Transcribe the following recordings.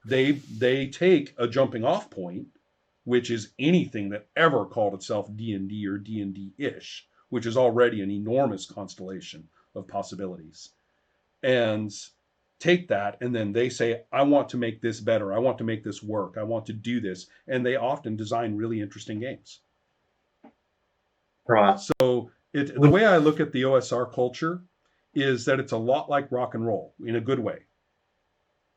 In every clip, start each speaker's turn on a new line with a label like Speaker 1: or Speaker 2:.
Speaker 1: They take a jumping off point, which is anything that ever called itself D&D or D&D-ish, which is already an enormous constellation of possibilities, and take that, and then they say, I want to make this better, I want to make this work, I want to do this, and they often design really interesting games.
Speaker 2: Right.
Speaker 1: So the way I look at the OSR culture is that it's a lot like rock and roll in a good way.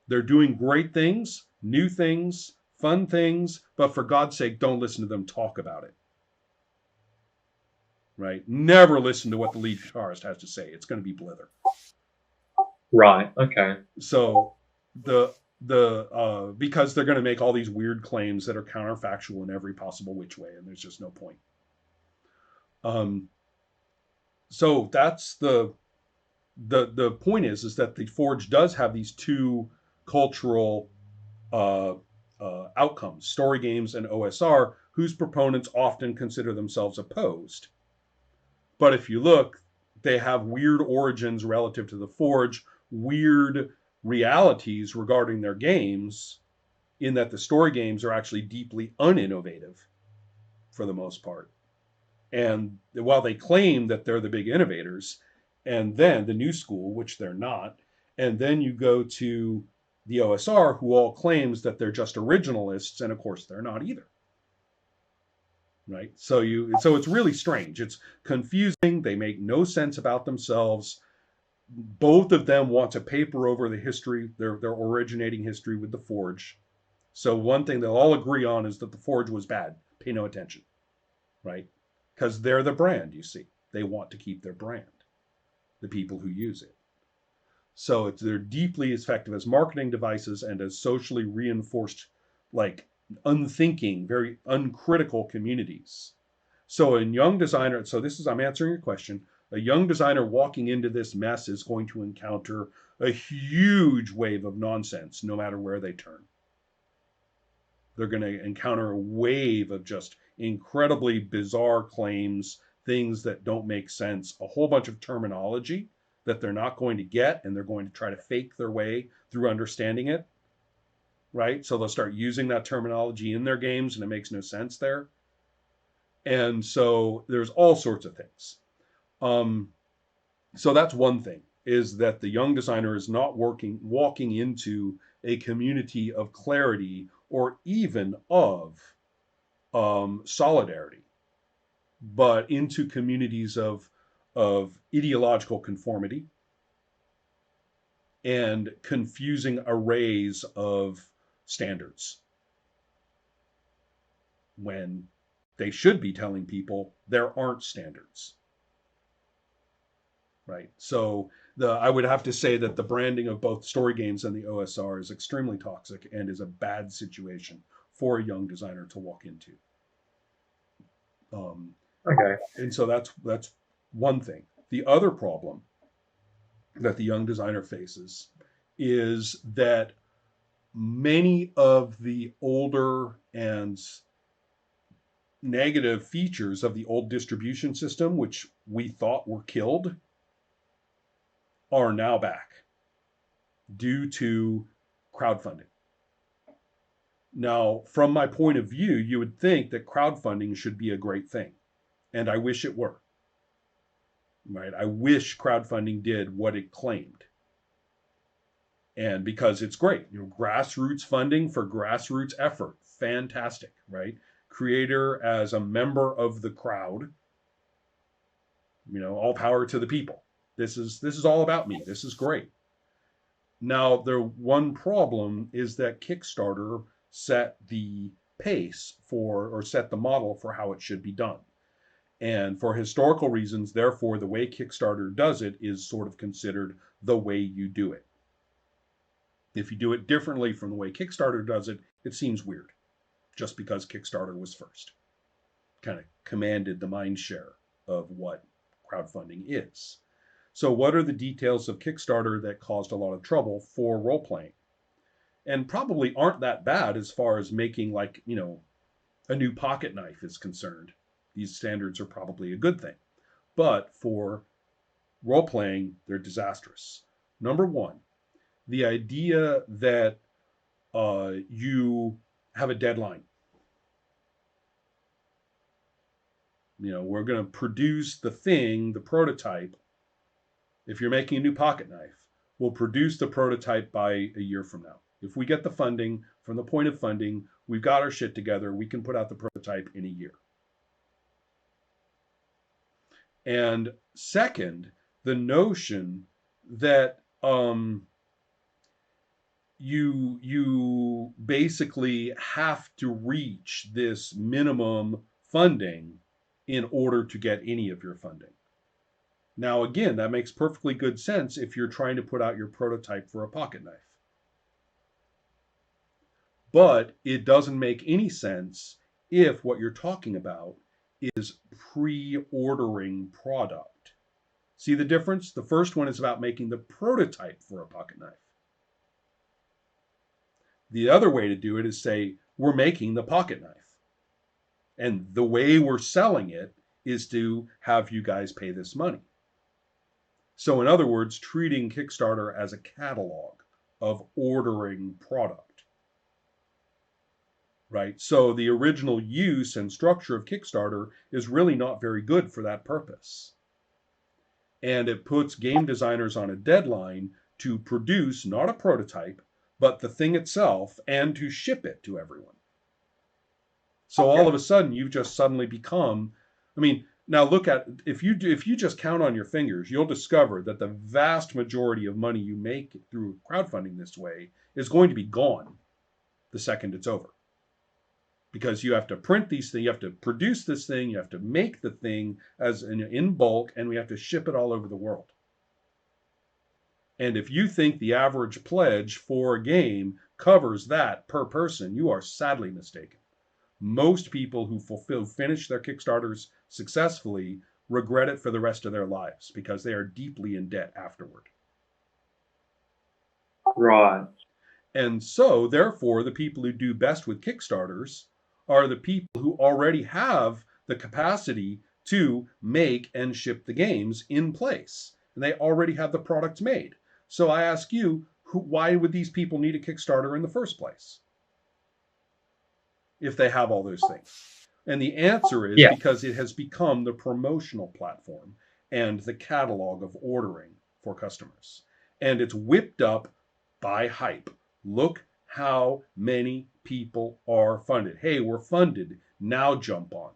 Speaker 1: They're doing great things, new things, fun things, but for God's sake, don't listen to them talk about it. Right? Never listen to what the lead guitarist has to say. It's going to be blither.
Speaker 2: Right. Okay.
Speaker 1: So the because they're going to make all these weird claims that are counterfactual in every possible which way, and there's just no point. Um, so that's the point is that the Forge does have these two cultural uh, outcomes: story games and OSR, whose proponents often consider themselves opposed. But if you look, they have weird origins relative to the Forge, weird realities regarding their games, in that the story games are actually deeply uninnovative for the most part. And while they claim that they're the big innovators, and then the new school, which they're not, and then you go to the OSR, who all claims that they're just originalists, and of course they're not either. Right? So it's really strange. It's confusing. They make no sense about themselves. Both of them want to paper over the history, their originating history with the Forge. So one thing they'll all agree on is that the Forge was bad. Pay no attention, right? Because they're the brand, you see. They want to keep their brand, the people who use it. So they're deeply effective as marketing devices and as socially reinforced, like unthinking, very uncritical communities. So a young designer, so this is, I'm answering your question. A young designer walking into this mess is going to encounter a huge wave of nonsense no matter where they turn. They're going to encounter a wave of just incredibly bizarre claims, things that don't make sense, a whole bunch of terminology that they're not going to get, and they're going to try to fake their way through understanding it, right? So they'll start using that terminology in their games, and it makes no sense there. And so there's all sorts of things. Um, so that's one thing, is that the young designer is not walking into a community of clarity or even of solidarity, but into communities of ideological conformity and confusing arrays of standards, when they should be telling people there aren't standards, right? So I would have to say that the branding of both story games and the OSR is extremely toxic and is a bad situation for a young designer to walk into. Um,
Speaker 2: Okay.
Speaker 1: and so that's one thing. The other problem that the young designer faces is that many of the older and negative features of the old distribution system, which we thought were killed, are now back due to crowdfunding. Now, from my point of view, you would think that crowdfunding should be a great thing, and I wish it were. Right? I wish crowdfunding did what it claimed. And because it's great, grassroots funding for grassroots effort, fantastic, right? Creator as a member of the crowd, all power to the people. This is all about me. This is great. Now, the one problem is that Kickstarter set the pace for, or set the model for how it should be done. And for historical reasons, therefore, the way Kickstarter does it is sort of considered the way you do it. If you do it differently from the way Kickstarter does it, it seems weird, just because Kickstarter was first. Kind of commanded the mind share of what crowdfunding is. So, what are the details of Kickstarter that caused a lot of trouble for role playing? And probably aren't that bad as far as making, like, a new pocket knife is concerned. These standards are probably a good thing. But for role playing, they're disastrous. Number one, the idea that you have a deadline. We're going to produce the thing, the prototype. If you're making a new pocket knife, we'll produce the prototype by a year from now. If we get the funding, from the point of funding, we've got our shit together, we can put out the prototype in a year. And second, the notion that you basically have to reach this minimum funding in order to get any of your funding. Now, again, that makes perfectly good sense if you're trying to put out your prototype for a pocket knife. But it doesn't make any sense if what you're talking about is pre-ordering product. See the difference? The first one is about making the prototype for a pocket knife. The other way to do it is say, we're making the pocket knife. And the way we're selling it is to have you guys pay this money. So in other words, treating Kickstarter as a catalog of ordering product. Right? So the original use and structure of Kickstarter is really not very good for that purpose. And it puts game designers on a deadline to produce not a prototype, but the thing itself, and to ship it to everyone. So all of a sudden, you've just suddenly become, now look at, if you just count on your fingers, you'll discover that the vast majority of money you make through crowdfunding this way is going to be gone the second it's over. Because you have to print these things, you have to produce this thing, you have to make the thing in bulk, and we have to ship it all over the world. And if you think the average pledge for a game covers that per person, you are sadly mistaken. Most people who finish their Kickstarters successfully regret it for the rest of their lives because they are deeply in debt afterward.
Speaker 2: Right.
Speaker 1: And so, therefore, the people who do best with Kickstarters are the people who already have the capacity to make and ship the games in place. And they already have the products made. So I ask you, why would these people need a Kickstarter in the first place? If they have all those things. And the answer is because it has become the promotional platform and the catalog of ordering for customers. And it's whipped up by hype. Look how many people are funded. Hey, we're funded. Now jump on.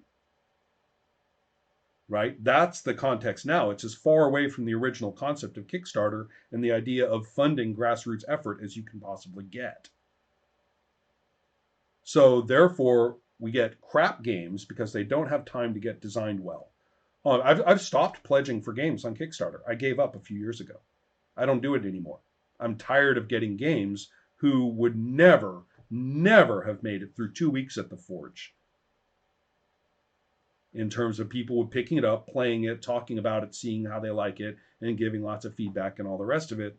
Speaker 1: Right? That's the context now. It's as far away from the original concept of Kickstarter and the idea of funding grassroots effort as you can possibly get. So therefore, we get crap games because they don't have time to get designed well. I've stopped pledging for games on Kickstarter. I gave up a few years ago. I don't do it anymore. I'm tired of getting games who would never have made it through 2 weeks at the Forge. In terms of people picking it up, playing it, talking about it, seeing how they like it, and giving lots of feedback and all the rest of it.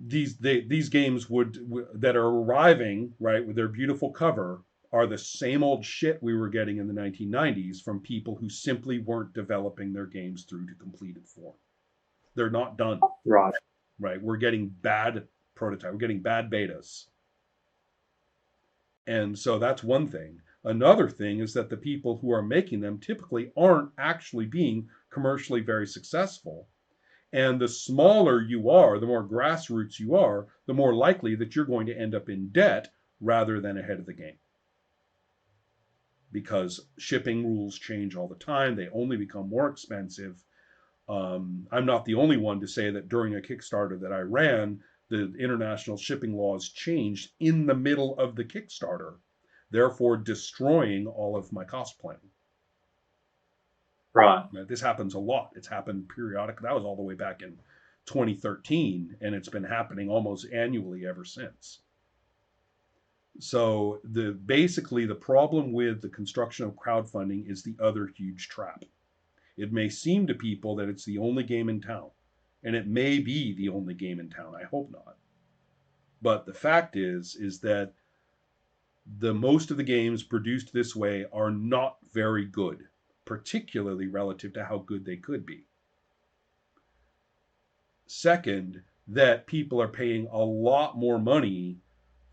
Speaker 1: These games that are arriving, right, with their beautiful cover are the same old shit we were getting in the 1990s from people who simply weren't developing their games through to completed form. They're not done.
Speaker 2: Right.
Speaker 1: Right. We're getting bad prototype. We're getting bad betas. And so that's one thing. Another thing is that the people who are making them typically aren't actually being commercially very successful. And the smaller you are, the more grassroots you are, the more likely that you're going to end up in debt rather than ahead of the game. Because shipping rules change all the time. They only become more expensive. I'm not the only one to say that during a Kickstarter that I ran, the international shipping laws changed in the middle of the Kickstarter, therefore destroying all of my cost planning.
Speaker 2: Right.
Speaker 1: This happens a lot. It's happened periodically. That was all the way back in 2013, and it's been happening almost annually ever since. So basically the problem with the construction of crowdfunding is the other huge trap. It may seem to people that it's the only game in town, and it may be the only game in town. I hope not. But the fact is that most of the games produced this way are not very good, particularly relative to how good they could be. Second, that people are paying a lot more money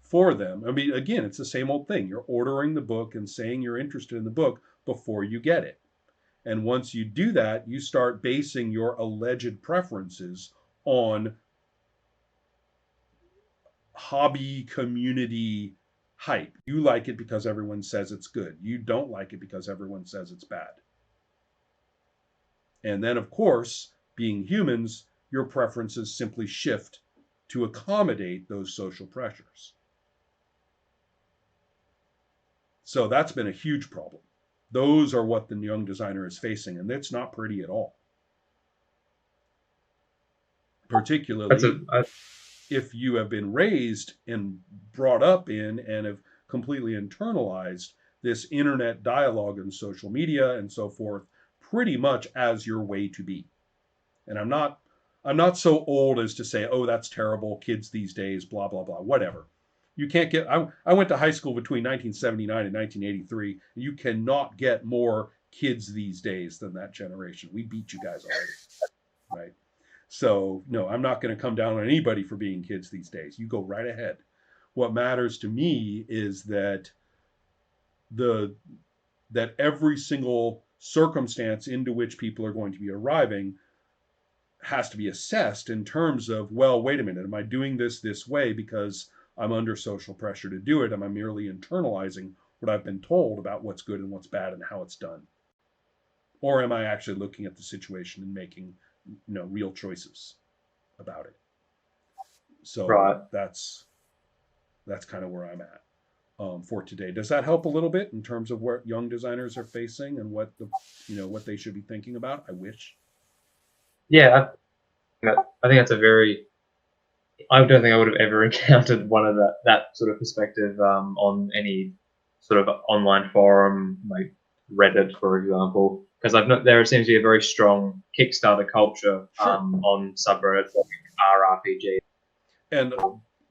Speaker 1: for them. I mean, again, it's the same old thing. You're ordering the book and saying you're interested in the book before you get it. And once you do that, you start basing your alleged preferences on hobby community hype. You like it because everyone says it's good. You don't like it because everyone says it's bad. And then, of course, being humans, your preferences simply shift to accommodate those social pressures. So that's been a huge problem. Those are what the young designer is facing, and it's not pretty at all.
Speaker 2: That's
Speaker 1: Particularly if you have been raised and brought up in and have completely internalized this internet dialogue and social media and so forth pretty much as your way to be. And I'm not so old as to say, oh, that's terrible, kids these days, blah blah blah, whatever. You can't get. I went to high school between 1979 and 1983. And you cannot get more kids these days than that generation. We beat you guys already, right? So no, I'm not going to come down on anybody for being kids these days. You go right ahead. What matters to me is the that every single circumstance into which people are going to be arriving has to be assessed in terms of, well, wait a minute, am I doing this way because I'm under social pressure to do it? Am I merely internalizing what I've been told about what's good and what's bad and how it's done? Or am I actually looking at the situation and making, real choices about it? So
Speaker 2: right.
Speaker 1: that's kind of where I'm at for today. Does that help a little bit in terms of what young designers are facing and what they should be thinking about? I wish.
Speaker 2: Yeah, I think that's a very. I don't think I would have ever encountered one of that sort of perspective on any sort of online forum like Reddit, for example, because there seems to be a very strong Kickstarter culture
Speaker 1: Sure.
Speaker 2: on subreddits like RRPG.
Speaker 1: And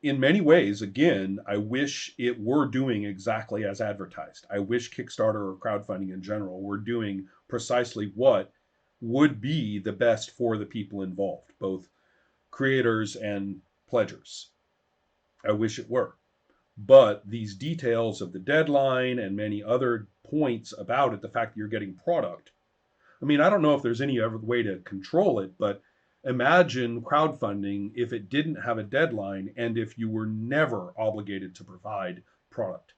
Speaker 1: in many ways, again, I wish it were doing exactly as advertised. I wish Kickstarter or crowdfunding in general were doing precisely what would be the best for the people involved, both creators and pledgers. I wish it were. But these details of the deadline and many other points about it, the fact that you're getting product, I mean, I don't know if there's any other way to control it, but imagine crowdfunding if it didn't have a deadline and if you were never obligated to provide product.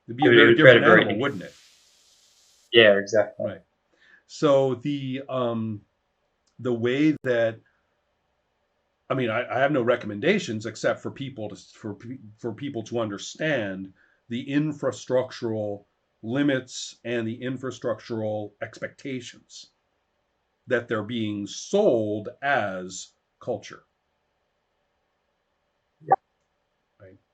Speaker 1: It'd be a very
Speaker 2: It would create a
Speaker 1: different
Speaker 2: very
Speaker 1: animal, wouldn't it?
Speaker 2: yeah, exactly.
Speaker 1: Right. So the way that I mean, I have no recommendations except for people to understand the infrastructural limits and the infrastructural expectations that they're being sold as culture. Right?